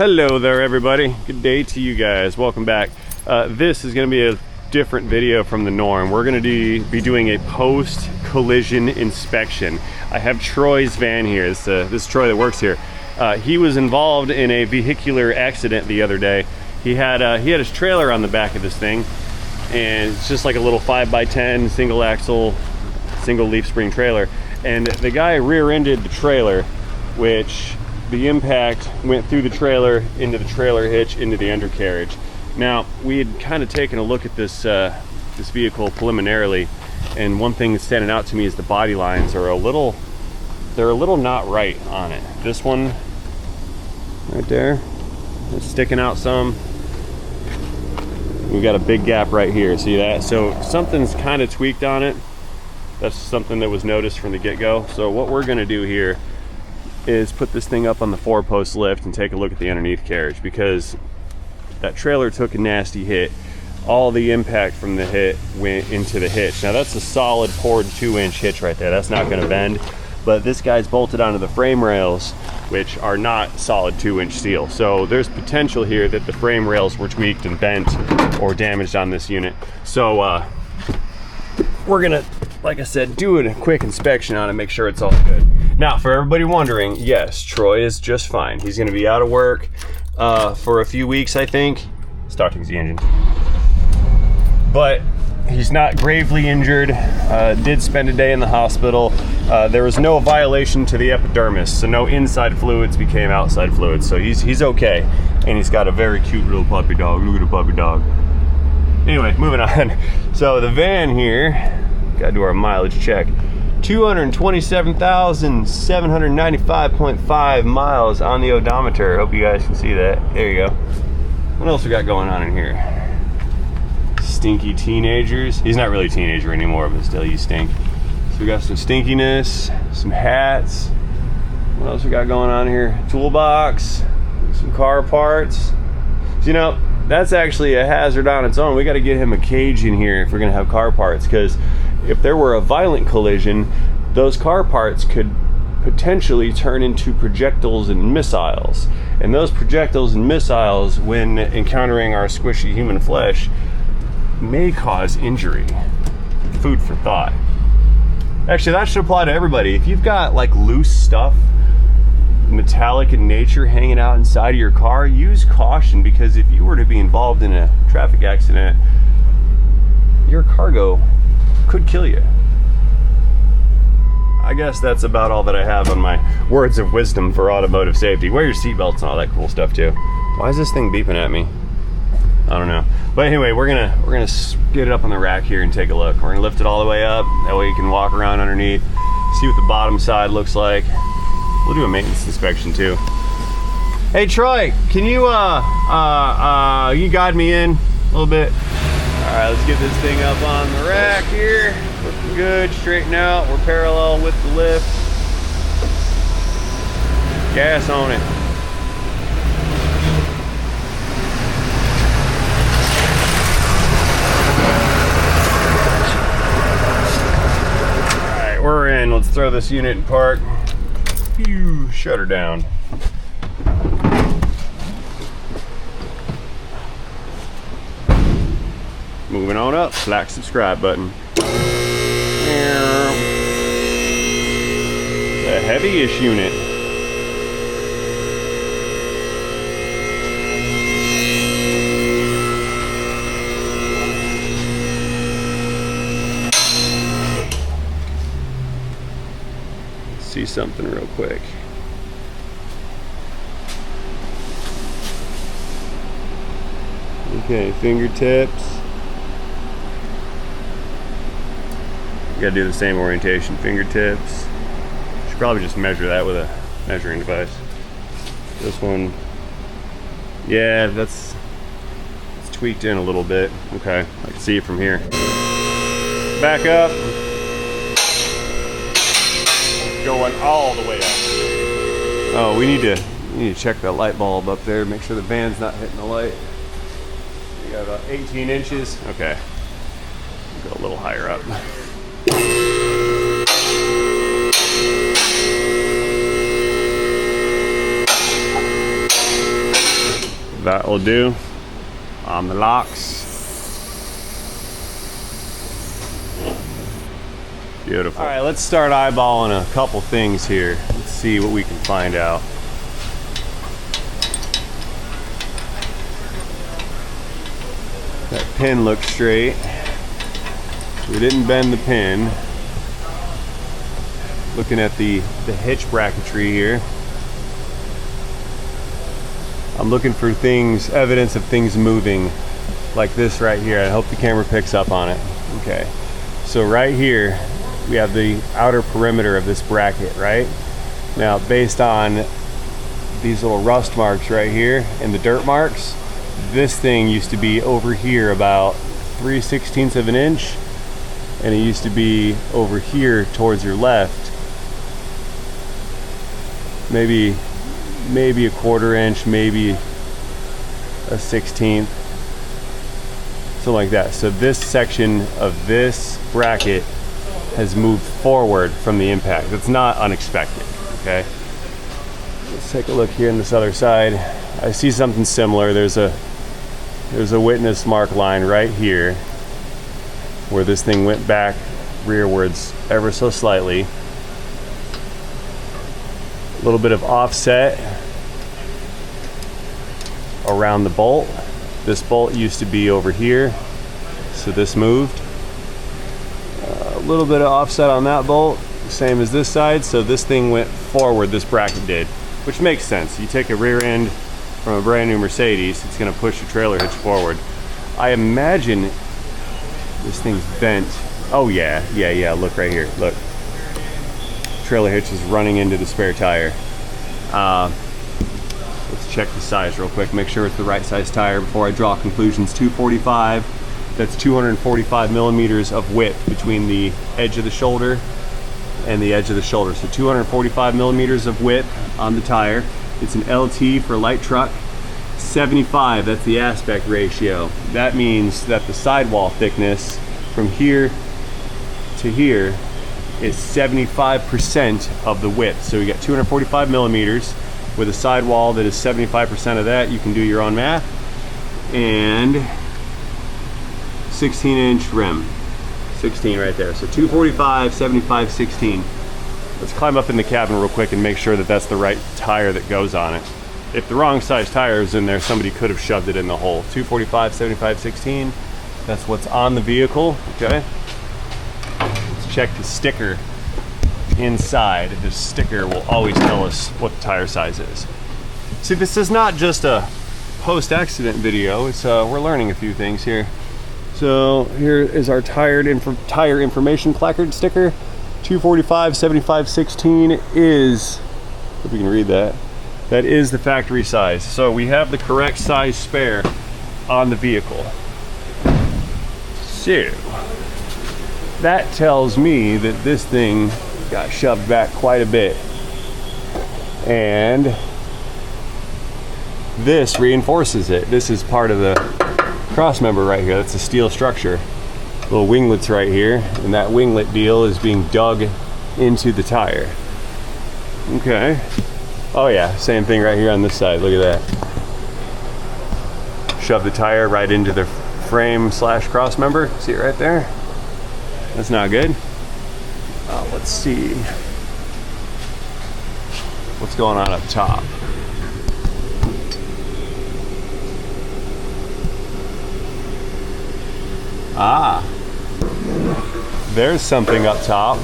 Hello there everybody, good day to you guys, welcome back. This is going to be a different video from the norm. We're going to be doing a post-collision inspection. I have Troy's van here. This is Troy that works here. He was involved in a vehicular accident the other day. He had his trailer on the back of this thing, and it's just like a little 5x10 single axle, single leaf spring trailer. And the guy rear-ended the trailer, which the impact went through the trailer, into the trailer hitch, into the undercarriage. Now, we had kind of taken a look at this vehicle preliminarily, and one thing that's standing out to me is the body lines are a little not right on it. This one right there, it's sticking out some. We've got a big gap right here, see that? So something's kind of tweaked on it. That's something that was noticed from the get-go. So what we're gonna do here is put this thing up on the 4-post lift and take a look at the underneath carriage, because that trailer took a nasty hit. All the impact from the hit went into the hitch. Now that's a solid poured 2-inch hitch right there. That's not gonna bend, but this guy's bolted onto the frame rails, which are not solid 2-inch steel. So there's potential here that the frame rails were tweaked and bent or damaged on this unit. So we're gonna, like I said, do a quick inspection on it, make sure it's all good. Now, for everybody wondering, yes, Troy is just fine. He's gonna be out of work for a few weeks, I think. Starting the engine. But he's not gravely injured. Did spend a day in the hospital. There was no violation to the epidermis, so no inside fluids became outside fluids. So he's okay, and he's got a very cute little puppy dog. Look at the puppy dog. Anyway, moving on. So the van here, gotta do our mileage check. 227,795.5 miles on the odometer. Hope you guys can see that. There you go. What else we got going on in here? Stinky teenagers. He's not really a teenager anymore, but still, you stink. So we got some stinkiness, some hats. What else we got going on here? Toolbox, some car parts. So, you know, that's actually a hazard on its own. We got to get him a cage in here if we're gonna have car parts, because if there were a violent collision, those car parts could potentially turn into projectiles and missiles. And those projectiles and missiles, when encountering our squishy human flesh, may cause injury. Food for thought. Actually, that should apply to everybody. If you've got like loose stuff, metallic in nature, hanging out inside of your car, use caution, because if you were to be involved in a traffic accident, your cargo could kill you. I guess that's about all that I have on my words of wisdom for automotive safety. Wear your seatbelts and all that cool stuff too. Why is this thing beeping at me? I don't know. But anyway, we're gonna get it up on the rack here and take a look. We're gonna lift it all the way up. That way you can walk around underneath, see what the bottom side looks like. We'll do a maintenance inspection too. Hey Troy, can you you guide me in a little bit? All right, let's get this thing up on the rack here. Looking good, straighten out. We're parallel with the lift. Gas on it. All right, we're in. Let's throw this unit in park. Phew, shut her down. Moving on up, black subscribe button. A heavy-ish unit. Let's see something real quick. Okay, fingertips. Gotta do the same orientation, fingertips. Should probably just measure that with a measuring device. This one, yeah, it's tweaked in a little bit. Okay, I can see it from here. Back up. Going all the way up. Oh, we need to check that light bulb up there, make sure the van's not hitting the light. We got about 18 inches. Okay, go a little higher up. That will do on the locks. Beautiful. All right, let's start eyeballing a couple things here. Let's see what we can find out. That pin looks straight. We didn't bend the pin. Looking at the hitch bracketry here. I'm looking for things, evidence of things moving, like this right here. I hope the camera picks up on it. Okay, so right here, we have the outer perimeter of this bracket, right? Now, based on these little rust marks right here and the dirt marks, this thing used to be over here about 3/16 of an inch, and it used to be over here towards your left, maybe a 1/4 inch, maybe a 1/16, something like that. So this section of this bracket has moved forward from the impact. It's not unexpected, okay? Let's take a look here on this other side. I see something similar. There's a witness mark line right here where this thing went back rearwards ever so slightly. A little bit of offset around the bolt. This bolt used to be over here, so this moved. A little bit of offset on that bolt, same as this side, so this thing went forward, this bracket did, which makes sense. You take a rear end from a brand new Mercedes, it's gonna push the trailer hitch forward. I imagine this thing's bent. Oh yeah, look right here, look. Trailer hitch is running into the spare tire. Let's check the size real quick, make sure it's the right size tire before I draw conclusions. 245, that's 245 millimeters of width between the edge of the shoulder and the edge of the shoulder. So 245 millimeters of width on the tire. It's an LT for light truck. 75, that's the aspect ratio. That means that the sidewall thickness from here to here is 75% of the width. So we got 245 millimeters with a sidewall that is 75% of that. You can do your own math. And 16-inch rim. 16 right there. So 245, 75, 16. Let's climb up in the cabin real quick and make sure that that's the right tire that goes on it. If the wrong size tire is in there, somebody could have shoved it in the hole. 245, 75, 16. That's what's on the vehicle, okay? Let's check the sticker inside. This sticker will always tell us what the tire size is. See, this is not just a post-accident video. It's we're learning a few things here. So here is our tire information placard sticker. 245, 75, 16 is, if we can read that, that is the factory size. So we have the correct size spare on the vehicle. So that tells me that this thing got shoved back quite a bit. And this reinforces it. This is part of the cross member right here. That's a steel structure. Little winglets right here, and that winglet deal is being dug into the tire. Okay. Oh yeah, same thing right here on this side. Look at that. Shove the tire right into the frame slash cross member. See it right there? That's not good. Let's see what's going on up top. There's something up top.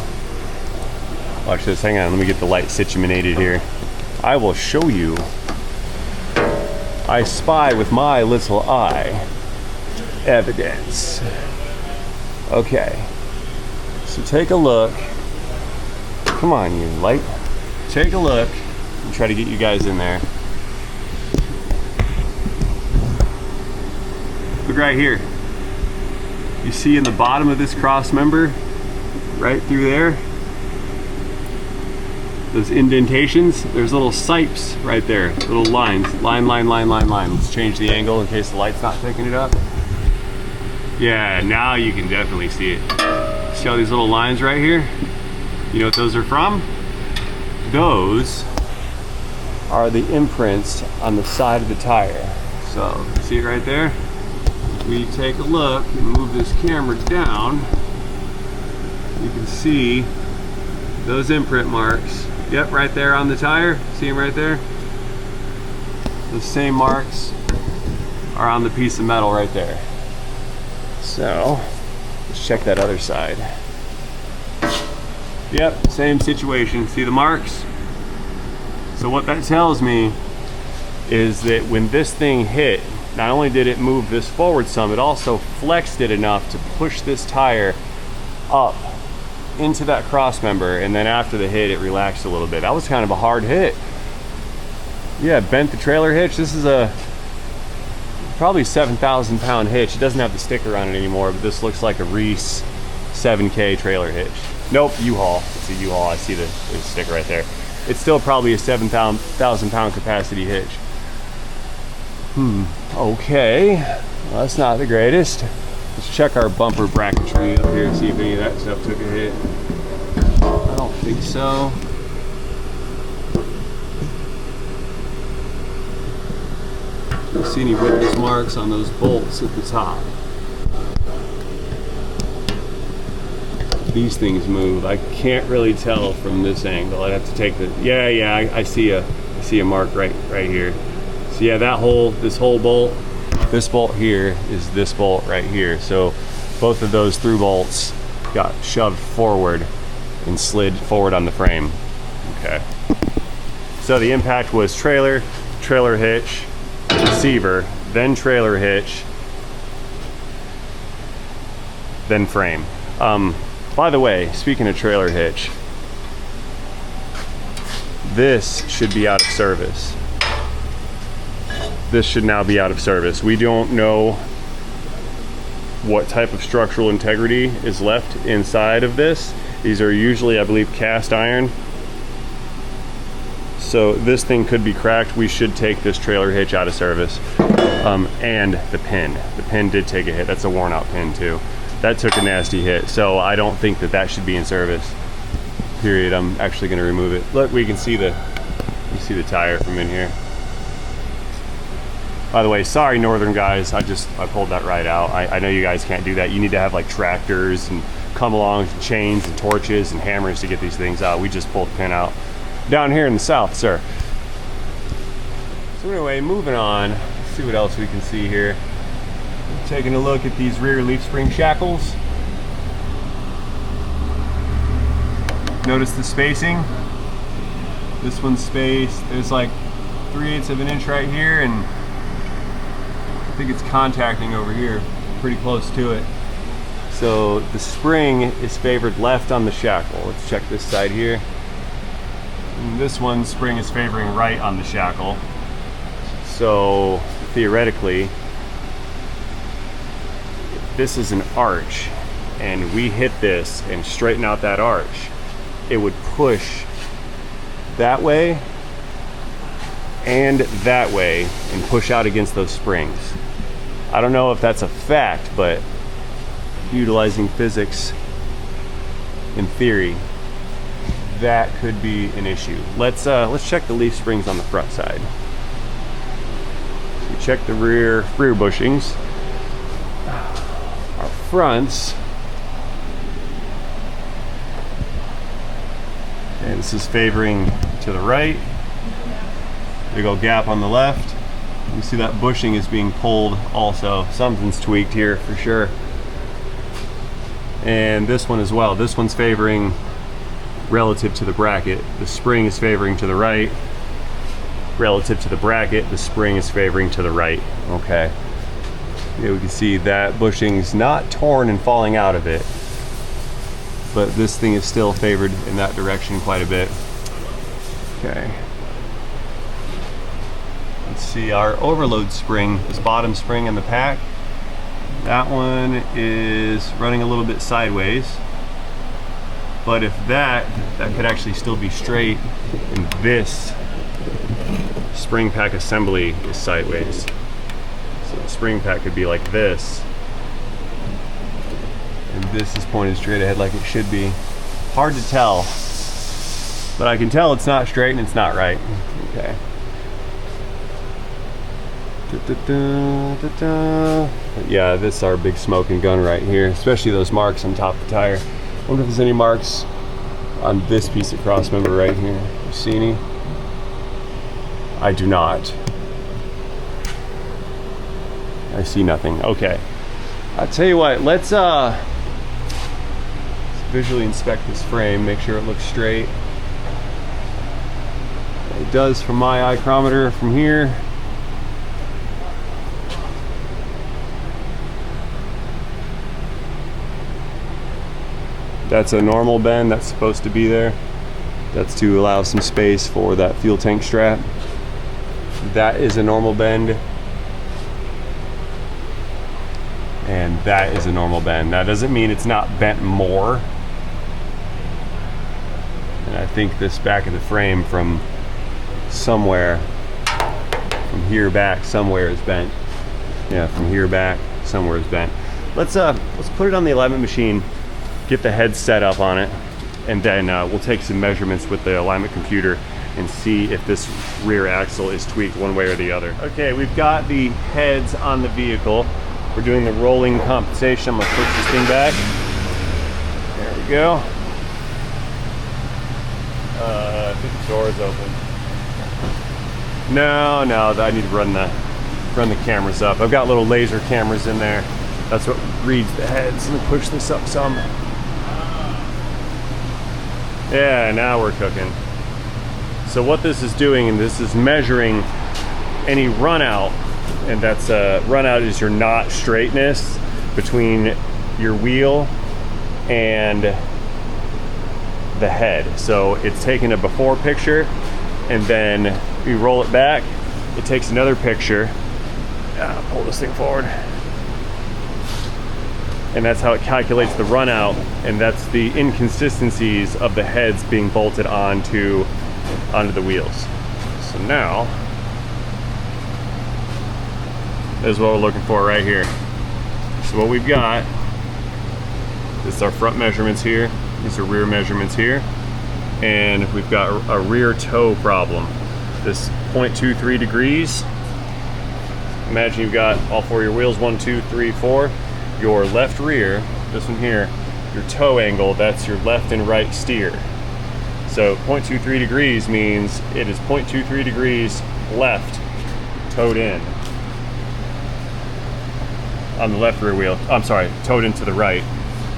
Watch this, hang on, let me get the light situated here. I will show you. I spy with my little eye evidence. Okay, so take a look. Come on, you light. Take a look and try to get you guys in there. Look right here. You see in the bottom of this cross member, right through there, those indentations, there's little sipes right there, little lines, line. Let's change the angle in case the light's not picking it up. Yeah, now you can definitely see it. See all these little lines right here? You know what those are from? Those are the imprints on the side of the tire. So, see it right there? We take a look and move this camera down, you can see those imprint marks. Yep, right there on the tire. See them right there? The same marks are on the piece of metal right there. So, let's check that other side. Yep, same situation. See the marks? So what that tells me is that when this thing hit, not only did it move this forward some, it also flexed it enough to push this tire up into that cross member, and then after the hit it relaxed a little bit. That was kind of a hard hit. Yeah, bent the trailer hitch. This is a probably 7,000 pound hitch. It doesn't have the sticker on it anymore, but this looks like a Reese 7K trailer hitch. Nope, U-Haul. It's a U-Haul. I see the sticker right there. It's still probably a 7,000 pound capacity hitch. Okay, well, that's not the greatest. Let's check our bumper bracketry up here and see if any of that stuff took a hit. I don't think so. Don't see any witness marks on those bolts at the top. These things move. I can't really tell from this angle. I'd have to take the, yeah, I see a mark right here. So yeah, this whole bolt, this bolt here is this bolt right here. So both of those through bolts got shoved forward and slid forward on the frame. Okay. So the impact was trailer hitch, receiver, then trailer hitch, then frame. By the way, speaking of trailer hitch, this should be out of service. This should now be out of service. We don't know what type of structural integrity is left inside of this. These are usually, I believe, cast iron. So this thing could be cracked. We should take this trailer hitch out of service. And the pin. The pin did take a hit. That's a worn out pin too. That took a nasty hit. So I don't think that should be in service. Period. I'm actually gonna remove it. Look, we can see the tire from in here. By the way, sorry Northern guys, I pulled that right out. I know you guys can't do that. You need to have like tractors and come along with chains and torches and hammers to get these things out. We just pulled the pin out. Down here in the south, sir. So anyway, moving on. Let's see what else we can see here. Taking a look at these rear leaf spring shackles. Notice the spacing. This one's spaced. There's like 3/8 of an inch right here, and I think it's contacting over here, pretty close to it. So the spring is favored left on the shackle. Let's check this side here. And this one, spring is favoring right on the shackle. So theoretically, if this is an arch and we hit this and straighten out that arch, it would push that way and that way and push out against those springs. I don't know if that's a fact, but utilizing physics in theory, that could be an issue. Let's check the leaf springs on the front side. So we check the rear bushings. Our fronts, and this is favoring to the right. Big old gap on the left. You see that bushing is being pulled also. Something's tweaked here for sure. And this one as well. This one's favoring relative to the bracket. The spring is favoring to the right. Relative to the bracket, the spring is favoring to the right. Okay. Here we can see that bushing's not torn and falling out of it, but this thing is still favored in that direction quite a bit. Okay. Let's see our overload spring, this bottom spring in the pack. That one is running a little bit sideways, but if that could actually still be straight, and this spring pack assembly is sideways. So the spring pack could be like this, and this is pointed straight ahead like it should be. Hard to tell, but I can tell it's not straight and it's not right. Okay. Yeah, this is our big smoking gun right here, especially those marks on top of the tire. I wonder if there's any marks on this piece of cross member right here. You see any? I do not. I see nothing. Okay. I'll tell you what, let's visually inspect this frame, make sure it looks straight. It does from my micrometer from here. That's a normal bend that's supposed to be there. That's to allow some space for that fuel tank strap. That is a normal bend. And that is a normal bend. That doesn't mean it's not bent more. And I think this back of the frame from somewhere, from here back somewhere is bent. Yeah, from here back somewhere is bent. Let's put it on the alignment machine, get the head set up on it, and then we'll take some measurements with the alignment computer and see if this rear axle is tweaked one way or the other. Okay, we've got the heads on the vehicle. We're doing the rolling compensation. I'm gonna push this thing back. There we go. I think the door is open. No, I need to run the cameras up. I've got little laser cameras in there. That's what reads the heads. Let me push this up some. Yeah, now we're cooking. So what this is doing, and this is measuring any run out, and that's run out is your knot straightness between your wheel and the head. So it's taking a before picture, and then you roll it back, it takes another picture. Pull this thing forward. And that's how it calculates the run out, and that's the inconsistencies of the heads being bolted onto the wheels. So now, this is what we're looking for right here. So what we've got, this is our front measurements here, these are rear measurements here, and we've got a rear toe problem. This 0.23 degrees, imagine you've got all four of your wheels, 1, 2, 3, 4. Your left rear, this one here, your toe angle, that's your left and right steer. So 0.23 degrees means it is 0.23 degrees left, towed in. On the left rear wheel, I'm sorry, towed into the right.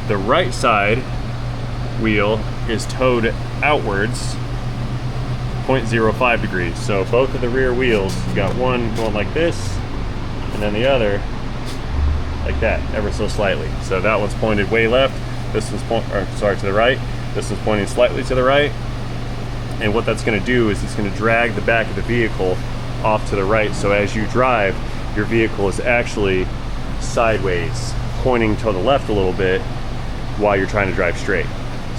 The right side wheel is towed outwards 0.05 degrees. So both of the rear wheels, you've got one going like this, and then the other like that, ever so slightly. So that one's pointed way left, this one's to the right, this one's pointing slightly to the right. And what that's gonna do is it's gonna drag the back of the vehicle off to the right. So as you drive, your vehicle is actually sideways, pointing to the left a little bit while you're trying to drive straight.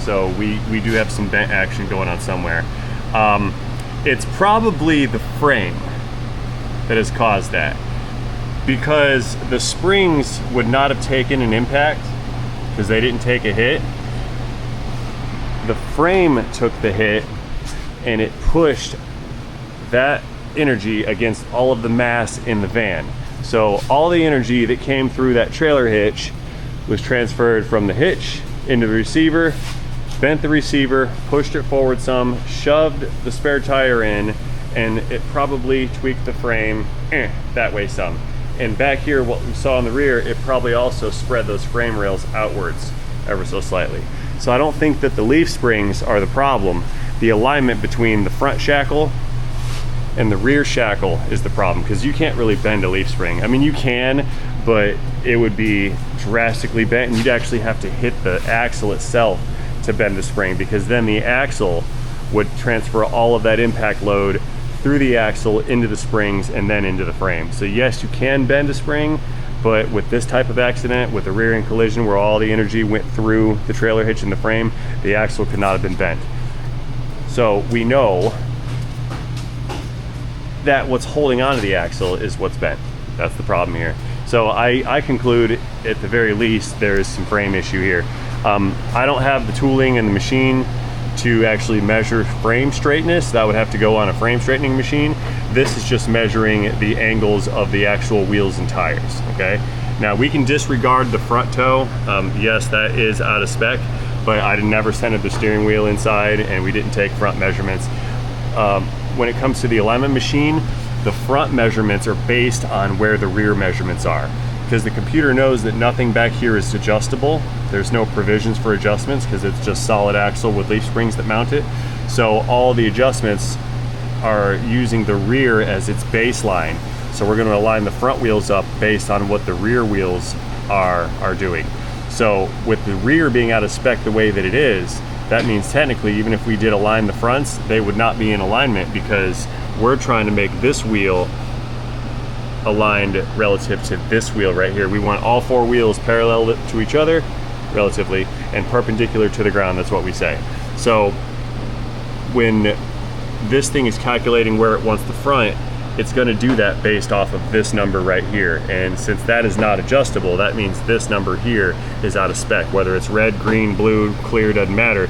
So we do have some bent action going on somewhere. It's probably the frame that has caused that, because the springs would not have taken an impact because they didn't take a hit. The frame took the hit, and it pushed that energy against all of the mass in the van. So all the energy that came through that trailer hitch was transferred from the hitch into the receiver, bent the receiver, pushed it forward some, shoved the spare tire in, and it probably tweaked the frame that way some. And back here, what we saw in the rear, it probably also spread those frame rails outwards ever so slightly. So I don't think that the leaf springs are the problem. The alignment between the front shackle and the rear shackle is the problem, because you can't really bend a leaf spring. I mean, you can, but it would be drastically bent, and you'd actually have to hit the axle itself to bend the spring, because then the axle would transfer all of that impact load through the axle into the springs and then into the frame. So yes, you can bend a spring, but with this type of accident, with a rear end collision where all the energy went through the trailer hitch and the frame, the axle could not have been bent. So we know that what's holding onto the axle is what's bent. That's the problem here. So I conclude, at the very least, there is some frame issue here. I don't have the tooling and the machine to actually measure frame straightness. That would have to go on a frame straightening machine. This is just measuring the angles of the actual wheels and tires, okay? Now we can disregard the front toe. Yes, that is out of spec, but I never centered the steering wheel inside and we didn't take front measurements. When it comes to the alignment machine, the front measurements are based on where the rear measurements are, because the computer knows that nothing back here is adjustable. There's no provisions for adjustments because it's just solid axle with leaf springs that mount it. So all the adjustments are using the rear as its baseline. So we're going to align the front wheels up based on what the rear wheels are doing. So with the rear being out of spec the way that it is, that means technically even if we did align the fronts, they would not be in alignment, because we're trying to make this wheel aligned relative to this wheel right here. We want all four wheels parallel to each other relatively and perpendicular to the ground. That's what we say. So when this thing is calculating where it wants the front, it's going to do that based off of this number right here. And since that is not adjustable, that means this number here is out of spec. Whether it's red, green, blue, clear, doesn't matter.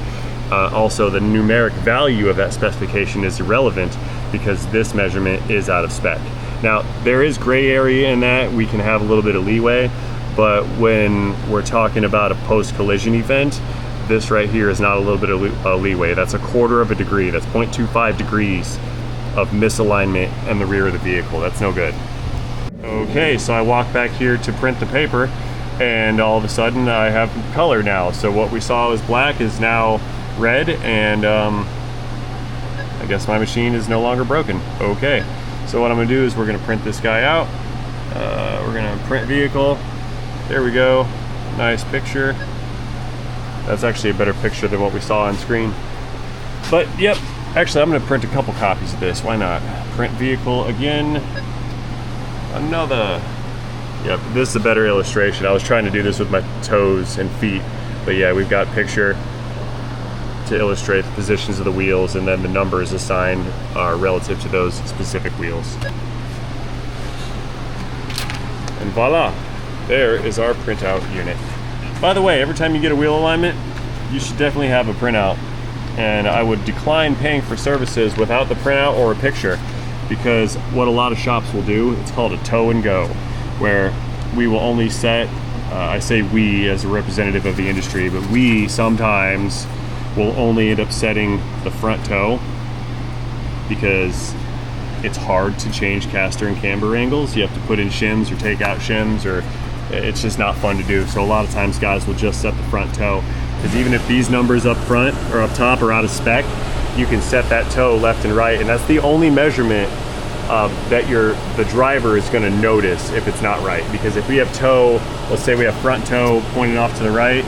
Also, the numeric value of that specification is irrelevant because this measurement is out of spec. Now, there is gray area in that. We can have a little bit of leeway, but when we're talking about a post-collision event, this right here is not a little bit of leeway. That's 1/4 of a degree. That's 0.25 degrees of misalignment in the rear of the vehicle. That's no good. Okay, so I walk back here to print the paper, and all of a sudden I have color now. So what we saw as black is now red, and I guess my machine is no longer broken. Okay, so what I'm gonna do is we're gonna print this guy out. We're gonna print vehicle. There we go, nice picture. That's actually a better picture than what we saw on screen. But yep, actually I'm gonna print a couple copies of this, why not? Print vehicle again, another. Yep, this is a better illustration. I was trying to do this with my toes and feet, but yeah, we've got picture to illustrate the positions of the wheels, and then the numbers assigned are relative to those specific wheels. And voila, there is our printout unit. By the way, every time you get a wheel alignment, you should definitely have a printout. And I would decline paying for services without the printout or a picture, because what a lot of shops will do, it's called a tow and go, where we will only set, I say we as a representative of the industry, but we sometimes will only end up setting the front toe because it's hard to change caster and camber angles. You have to put in shims or take out shims, or it's just not fun to do. So a lot of times guys will just set the front toe, because even if these numbers up front or up top are out of spec, you can set that toe left and right, and that's the only measurement that the driver is going to notice if it's not right. Because if we have toe, let's say we have front toe pointing off to the right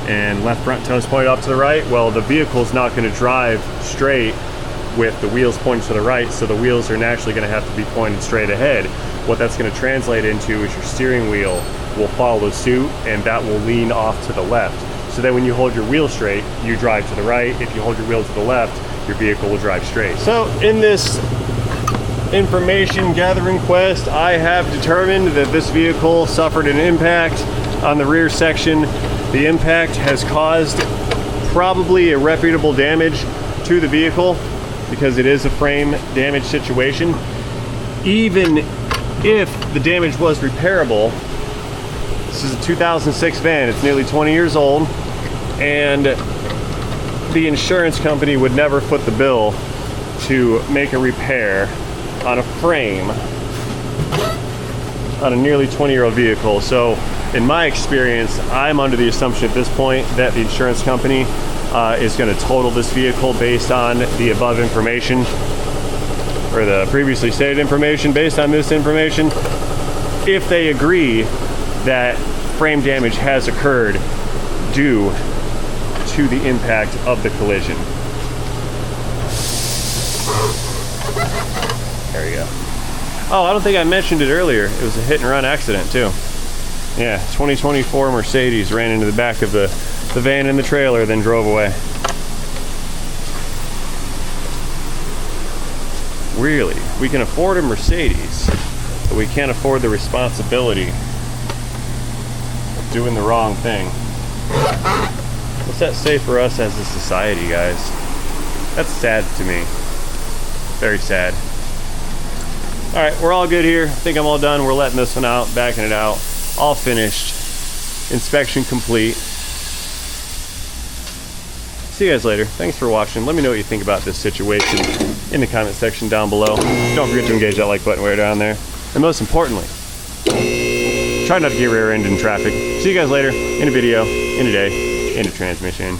and left front toe is pointed off to the right, well, the vehicle's not going to drive straight with the wheels pointing to the right, so the wheels are naturally going to have to be pointed straight ahead. What that's going to translate into is your steering wheel will follow suit, and that will lean off to the left. So then when you hold your wheel straight, you drive to the right. If you hold your wheel to the left, your vehicle will drive straight. So in this information gathering quest, I have determined that this vehicle suffered an impact on the rear section. The impact has caused probably irreparable damage to the vehicle, because it is a frame damage situation. Even if the damage was repairable, this is a 2006 van, it's nearly 20 years old, and the insurance company would never foot the bill to make a repair on a frame on a nearly 20-year-old vehicle. So in my experience, I'm under the assumption at this point that the insurance company is going to total this vehicle based on the above information, or the previously stated information based on this information, if they agree that frame damage has occurred due to the impact of the collision. There you go. Oh, I don't think I mentioned it earlier. It was a hit and run accident too. Yeah, 2024 Mercedes ran into the back of the van and the trailer, then drove away. Really, we can afford a Mercedes, but we can't afford the responsibility of doing the wrong thing. What's that say for us as a society, guys? That's sad to me. Very sad. All right, we're all good here. I think I'm all done. We're letting this one out, backing it out. All finished. Inspection complete. See you guys later. Thanks for watching. Let me know what you think about this situation in the comment section down below. Don't forget to engage that like button way down there. And most importantly, try not to get rear-ended in traffic. See you guys later in a video, in a day, in a transmission.